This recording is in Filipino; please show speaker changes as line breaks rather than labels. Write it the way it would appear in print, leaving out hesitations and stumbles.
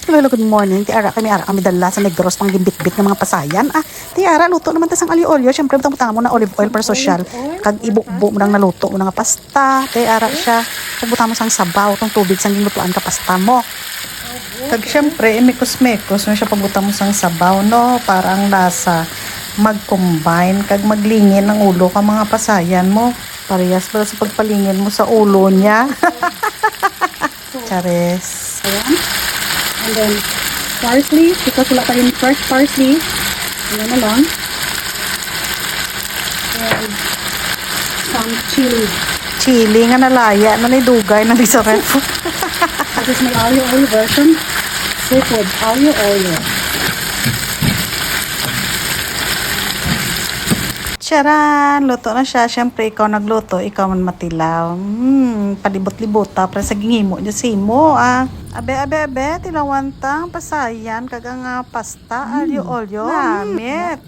Hello, good morning. Tiara kami dala sa Negros pang gimbit-bit ng mga pasayan. Tiara, luto naman ta sang alio-olio. Syempre, butang mo na olive oil per social. Kag ibukbo mo nang naluto mo nga pasta. Tiara siya. Kag butang mo sang sabaw, tong tubig sang gilutuan ka pasta mo. Kag syempre, mekos-mekos na siya pagbutang mo sang sabaw, no? Para ang lasa mag-combine. Kag maglingin ang ulo ka mga pasayan mo. Parehas pala sa pagpalingin mo sa ulo niya. Chares.
Ayan. And then, parsley. Because wala tayong fresh parsley. Ayan na lang. And some chili.
Chili nga nalaya na dugay na sa ref.
This is my aglio olio version. Seafood aglio olio.
Charan! Luto na siya. Siyempre, ikaw nagluto. Ikaw man matilaw. Palibot-libot. Tapos sa gingimo niya simo. Abe. Tilawantang pasayan. Kagang pasta. Alio olio. Lamit.